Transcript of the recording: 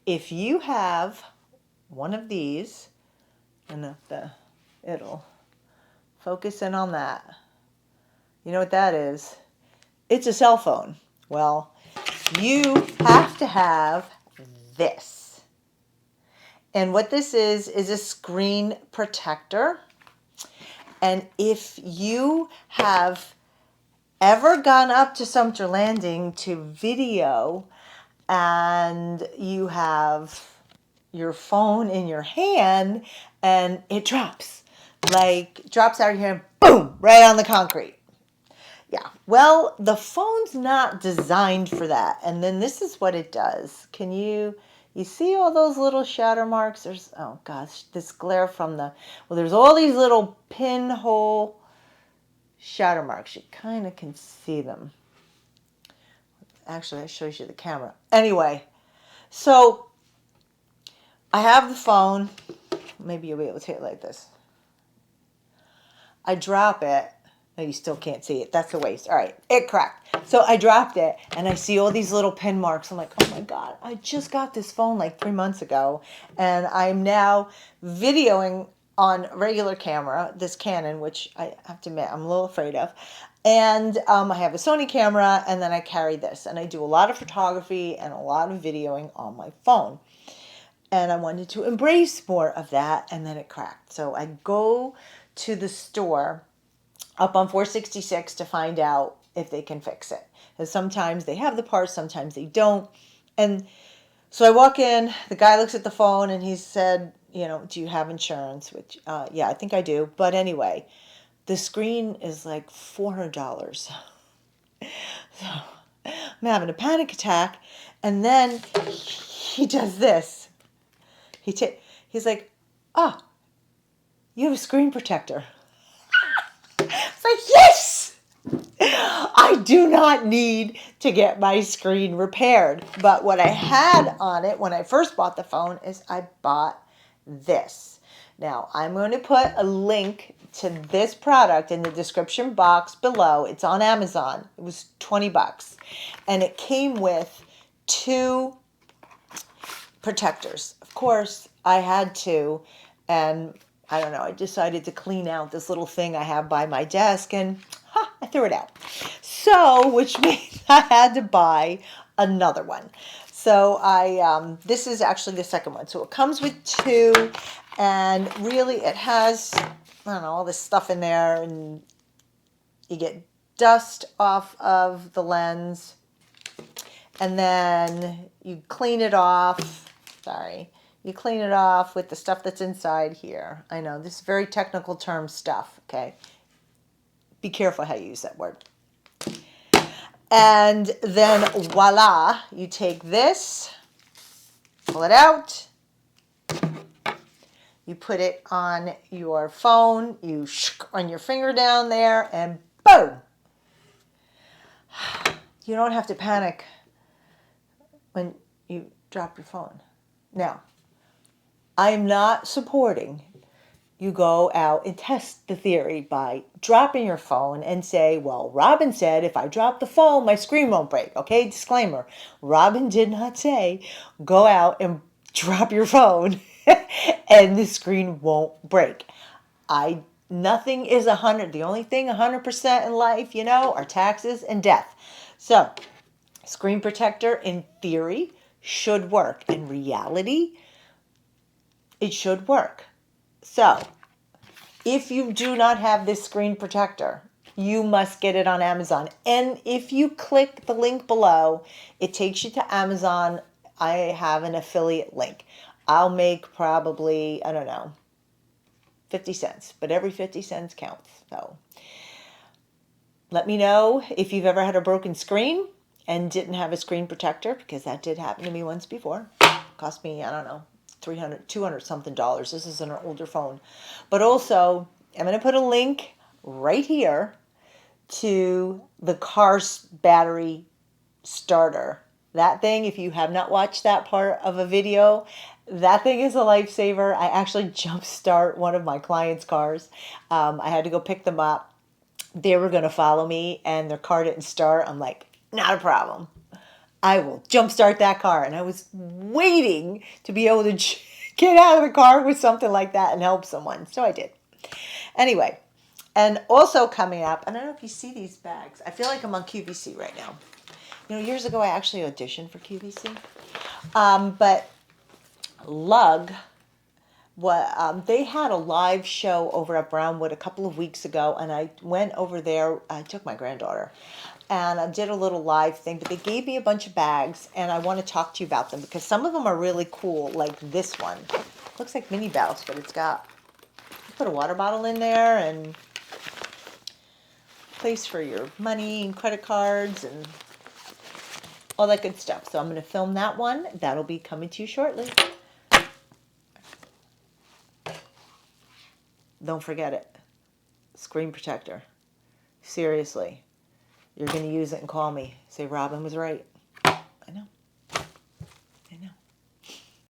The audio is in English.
if you have one of these, and it'll focus in on that. You know what that is? It's a cell phone. Well, you have to have this. And what this is a screen protector. And if you have ever gone up to Sumter Landing to video and you have your phone in your hand and it drops out of here and boom, right on the concrete. Yeah, well, the phone's not designed for that. And then this is what it does. Can you see all those little shatter marks? There's, oh gosh, this glare from there's all these little pinhole shatter marks. You kind of can see them. Actually, that shows you the camera. Anyway, so I have the phone. Maybe you'll be able to see it like this. I drop it. No, you still can't see it. That's a waste. All right, it cracked. So I dropped it, and I see all these little pin marks. I'm like, oh my God, I just got this phone like 3 months ago, and I'm now videoing on regular camera, this Canon, which I have to admit I'm a little afraid of. And I have a Sony camera, and then I carry this. And I do a lot of photography and a lot of videoing on my phone. And I wanted to embrace more of that, and then it cracked. So I go to the store up on 466 to find out if they can fix it. Because sometimes they have the parts, sometimes they don't. And so I walk in, the guy looks at the phone, and he said, do you have insurance? Which, yeah, I think I do. But anyway, the screen is like $400. So I'm having a panic attack. And then he does this. He's like, you have a screen protector. It's like, yes! I do not need to get my screen repaired. But what I had on it when I first bought the phone is I bought this. Now, I'm going to put a link to this product in the description box below. It's on Amazon. It was $20. And it came with 2 protectors. Of course, I had to, and I don't know, I decided to clean out this little thing I have by my desk, and I threw it out. So, which means I had to buy another one. So this is actually the second one. So it comes with 2, and really it has, I don't know, all this stuff in there, and you get dust off of the lens, and then you clean it off. You clean it off with the stuff that's inside here. I know, this is very technical term stuff, okay? Be careful how you use that word. And then voila, you take this, pull it out, you put it on your phone, you run your finger down there, and boom! You don't have to panic when you drop your phone. Now, I am not supporting you go out and test the theory by dropping your phone and say, well, Robyn said if I drop the phone, my screen won't break. Okay, disclaimer. Robyn did not say go out and drop your phone and the screen won't break. Nothing is 100. The only thing 100% in life, are taxes and death. So, screen protector in theory should work. In reality, it should work. So, if you do not have this screen protector, you must get it on Amazon. And if you click the link below, it takes you to Amazon. I have an affiliate link. I'll make probably, 50 cents. But every 50 cents counts. So, let me know if you've ever had a broken screen and didn't have a screen protector, because that did happen to me once before. It cost me, $300, $200 something. This is an older phone. But also, I'm going to put a link right here to the car's battery starter. That thing, if you have not watched that part of a video, that thing is a lifesaver. I actually jump start one of my clients' cars. I had to go pick them up. They were going to follow me and their car didn't start. I'm like, not a problem. I will jumpstart that car. And I was waiting to be able to get out of the car with something like that and help someone. So I did. Anyway, and also coming up, I don't know if you see these bags. I feel like I'm on QVC right now. You know, years ago I actually auditioned for QVC. But Lug, they had a live show over at Brownwood a couple of weeks ago, and I went over there. I took my granddaughter, and I did a little live thing. But they gave me a bunch of bags, and I want to talk to you about them because some of them are really cool, like this one. Looks like mini belts, but it's got, you put a water bottle in there and place for your money and credit cards and all that good stuff. So I'm going to film that one. That'll be coming to you shortly. Don't forget it. Screen protector. Seriously. You're going to use it and call me. Say Robyn was right.